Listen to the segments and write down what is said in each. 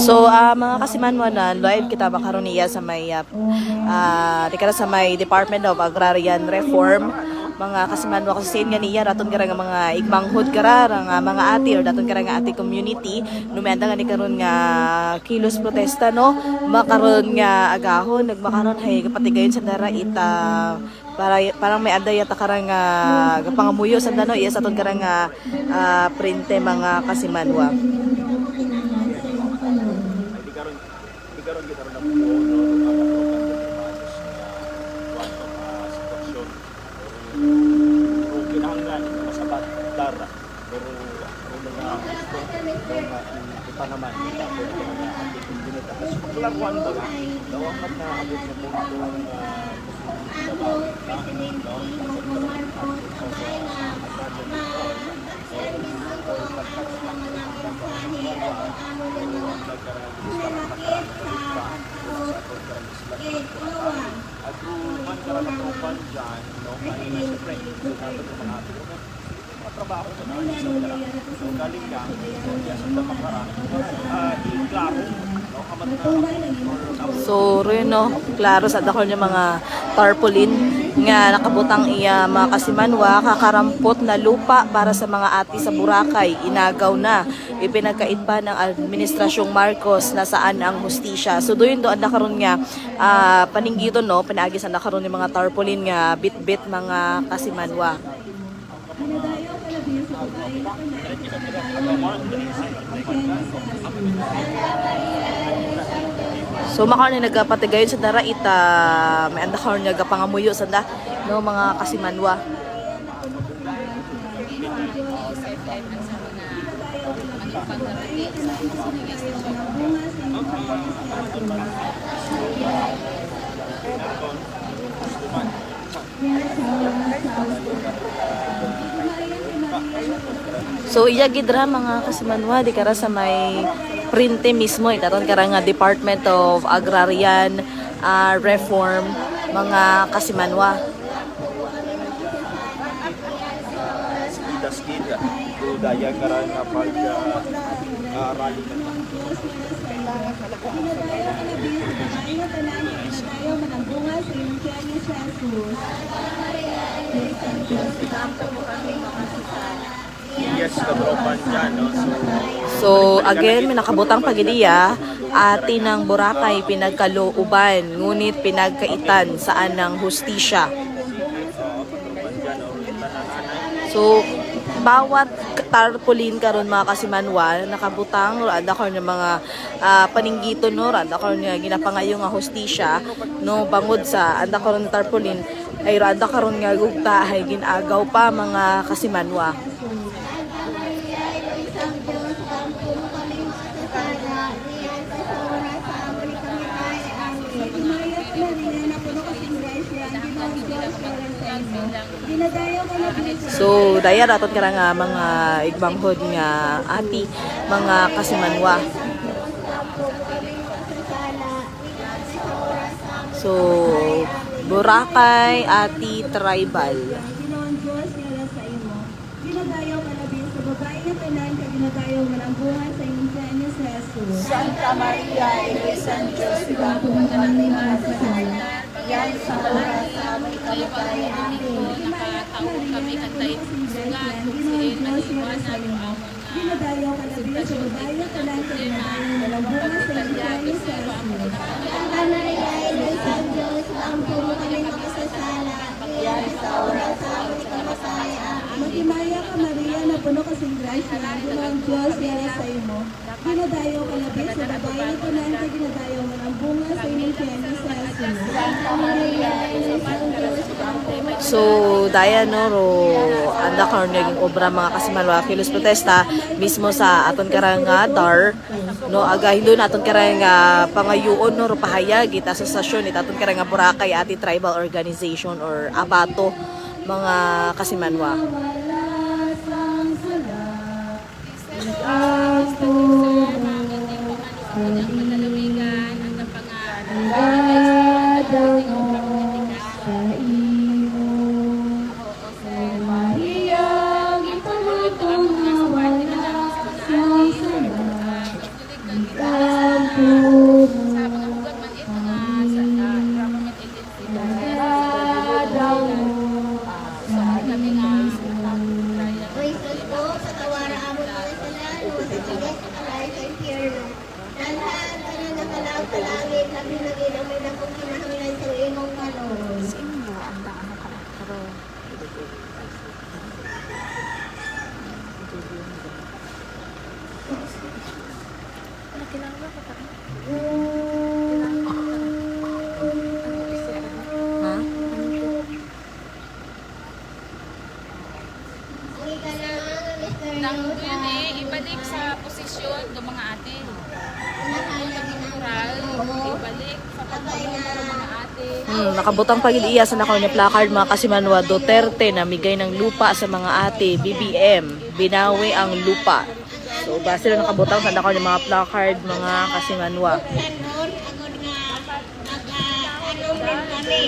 So, mga kasimanwa na live kita makaroon niya sa may sa may Department of Agrarian Reform. Mga kasimanwa kasi nga niya raton kara nga mga igmanghod kara nga mga ati or daton kara nga ati community numenda nga ni karon nga kilos protesta no makaron nga agahon nagmakaron hay kapatigayon sa dara ita parang may aday yata karang pangamuyo sa dano iya sa aton karang printe mga kasimanwa. Naman kita po ng mga ating komunidad kasi paglaruan ba daw ang naabot sa punto at ruman karanapan dyan no kanina siyempre dapat yung mga trabaho sa mga so galing ka sa Tamakara klaro so rin no klaro sa dakol niya mga tarpaulin nga nakabutang iya mga kasimanwa kakarampot na lupa para sa mga ati sa Boracay inagaw na ipinagkait pa ng administrasyong Marcos na saan ang hustisya so doon nakaroon nga paninggito no pinaagi sa nakaroon ng mga tarpaulin nga bit-bit mga kasimanwa. So makaon na nagapatigayon sa dara ita may andakaron nga pangamuyo sa da no mga kasimanwa. So iya gidra mga kasimanwa di kara sa may printe mismo itaton kara nga Department of Agrarian Reform mga kasimanwa. Skida daya kara nga pag rally yes, katropan dyan, no? So again, may nakabutang pagidiya, ati ng Boracay pinagkalooban, ngunit pinagkaitan saan ng hustisya. So, bawat tarpaulin karon mga kasimanwa, nakabutang, rada karon ng mga paninggito, no? Rada karon nga ginapangayo nga hustisya, no? Bangod sa anda karon tarpaulin, ay rada karon nga gugta, ay ginagaw pa mga kasimanwa. So, daya dapat ka nga mga igbanghod nga ati, mga kasimanwa. So, Boracay, ati, tribal. Santa Maria, Ilisan Diyos, Bagong yan sa oras sa aming kamatayan namin. Nakatawag kami kantain sugat, kusiin, maliwanan yung amon na sugtasyon dito ng problema, pagkutalyan, gusto ko ang mga Santa Maria, Ilisan Diyos, Bagong kami makasasala, yan sa oras sa aming kamatayan. Magimaya ka Maria, na puno kasing grasya, ang Diyos yan sa imo. Ginadayo ka labis sa babae na punan ka ginadayo mo ng bunga sa inyong tiyanis sa asin. Santa Maria, Ilisan Diyos, So, daya no, anda karon naging obra mga kasimanwa kilos protesta mismo sa aton karang dar no aga hindo na aton karang pangayuon no pahayag ita sa stasyon ita aton karang Boracay ati tribal organization or abato mga kasimanwa. sa impyerno. Dalhan ka na nakalaw sa langit, labi na ginamay na kung kinahanglan sa imong kanon. Ha? Ang ikalawang ang misteryo Nang sa yun ibalik sa posisyon ng mga ate. nakalagin ng Moral, oo. ibalik sa pagpapalong ng mga ate. Nakabutang pag-iya sa nakaw niya placard mga Kasimanwa Duterte na migay ng lupa sa mga ate, BBM, binawi ang lupa. So, base na nakabutang sa nakaw niya mga placard mga Kasimanwa. Sanon, agod nga, nag-anom rin kami.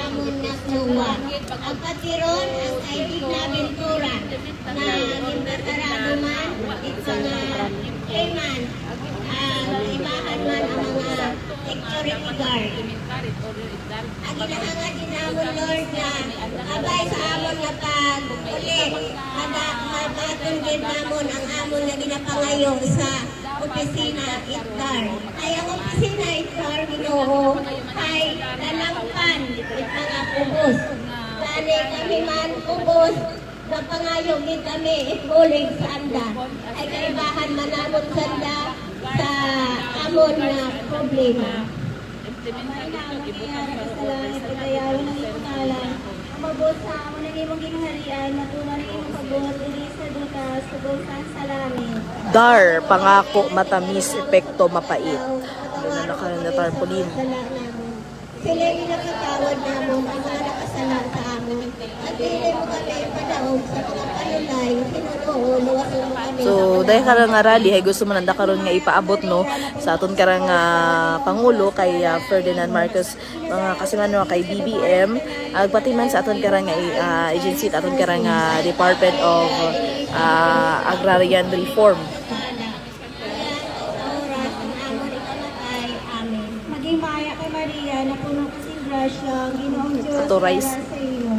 Amon na luwa. Ang patiron, ang ID na Ventura, na ginbatarado man, ito nga, payment, ibahan man ang mga security guard. Ang ginahangad din amon, Lord, na abay sa amon na pag-uli, mabaton din namon ang amon na ginapangayo sa opisina Itdar. Ay ang opisina Itdar, Ginoo, ay lalangpan at mga kubos. Lani kami man kubos, na pangayo din kami ibulig sa anda. Ay kaibahan manamon sanda sa amon na problema. Mabot sa amon na imong gingharian, matuman na imong pagbuhat uli sa dutas, tugusan sa langit. Dar, pangako, matamis, epekto, mapait. Doon na nakaroon na tarpaulin. Sila yung nakatawad namon ang mga nakasala sa amin. At hindi mo kami ipadahog sa mga panulay, tinutuon, luwas mo kami. So, dahil karang nga rally, ay gusto mo nanda karon nga ipaabot no sa aton karang pangulo kay Ferdinand Marcos mga Kasimanwa kay BBM pati man sa aton karang agency at aton karang Department of Agrarian Reform. Maging maya kay Maria na puno kasing grasya, ang Ginoong Diyos Authorize. para sa iyo.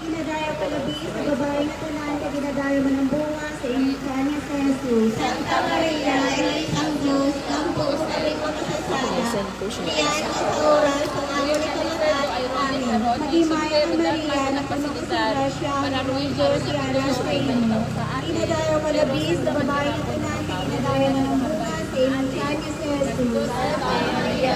Ginadayo ka gabi sa babae na tunan, ka ginadayo man ang bunga sa iyong kanya sa Jesus. Santa Maria, Inisang Diyos, kampo sa aming makasasala. Iyan sa oras, ang amon ni kamatay, amin. Maging maya kay Maria na puno kasing grasya, ang Ginoong Diyos para sa iyo. Ginadayo ka gabi sa babae na tunan, ka ginadayo man ang bunga sa iyong kanya sa Jesus. Santa Maria,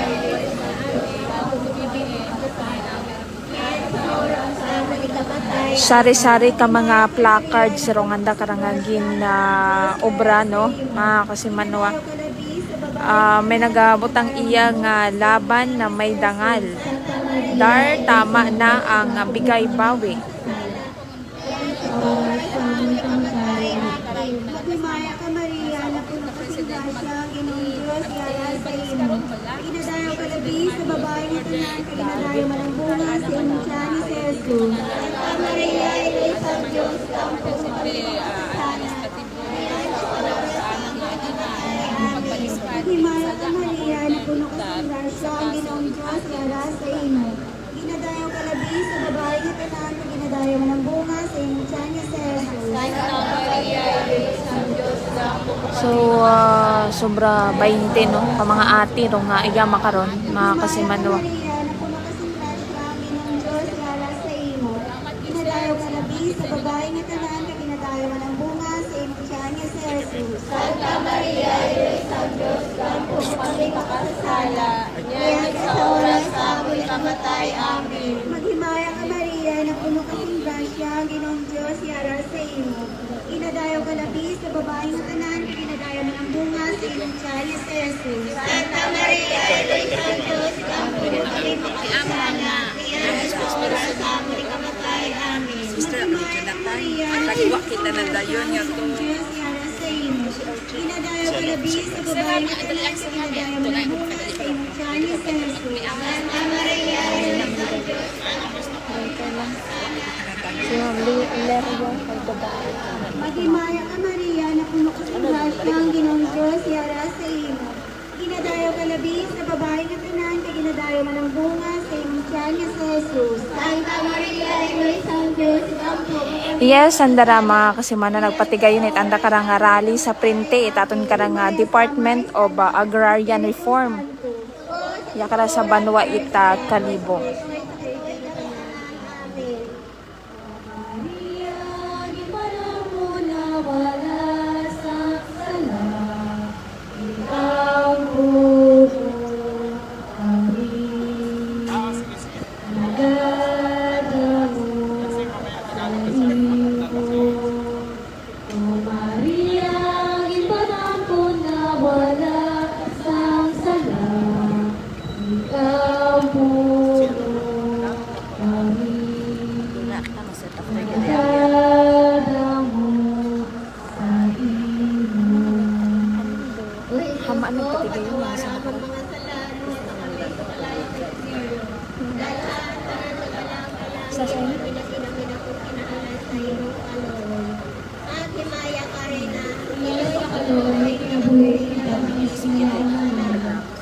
Sari-sari ka mga placard sa ronganda karangagin na obra no mga Kasimanwa. May nagabutang iya nga laban na may dangal. Dar tama na ang bigay bawi. Magmimaya ka Maria, na puno kasing grasya, ang Ginoong Diyos, yara sa iyo. Ginadayo ka labi sa babae na tunan, ka ginadayo man ang bunga sa iyong tiyan ni Jesus. Santa Maria, Inisang Diyos, kampo sa aming makasasala. Magmimaya ka Maria, na puno kasing grasya, ang Ginoong Diyos, yara sa iyo. Ginadayo ka labi sa babae na tunan, ka ginadayo man ang bunga sa iyong tiyan ni Jesus. Santa Maria, Inisang Diyos, kampo So sobra 20 no pa mga ati ro nga iya makaron mga Kasimanwa. Maria, na puno kasing grasya, ang Ginoong Diyos, yara sa imo. Ginadayo ka labi sa babae nga tanan, ka ginadayo man ang bunga sa imong tiyan ni Jesus. Santa Maria, Inisang Diyos, kampo sa aming makasasala. Iyan sa oras sa aming kamatay. Amen. Maghimaya ka Maria, na puno kasing grasya, ang Ginoong Diyos, yara sa imo. Ginadayo ka labi sa babae nga tanan, ka ginadayo man ang bunga sa imong tiyan ni Jesus. Santa Maria, Inisang Diyos, kampo sa aming makasasala. Iyan sa oras sa aming kamatay. Amen. Maghimaya ka Maria, na puno kasing grasya, ang Ginoong Diyos, yara sa imo. Ginadayo ka labi sa babae nga tanan, ka ginadayo man ang bunga sa imong tiyan ni Jesus. Santa Maria, Inisang Diyos, Maghimaya ka Maria, na puno kasing grasya, ang Ginoong Diyos, yara sa imo. Ginadayo ka labi sa babae nga tanan, kay ginadayo man ang bunga sa imong tiyan nga si Jesus. Santa Maria, Inoy San Diyos, Ampo. Yes, andara mga kasimano nagpatigay yun anda karang rally sa printe itaton karang Department of Agrarian Reform. Ya kara sa Banwa ita Kalibo. Hama ano patigay yun yung sa nakarang. Sa sa'yo? At himaya ka rin na.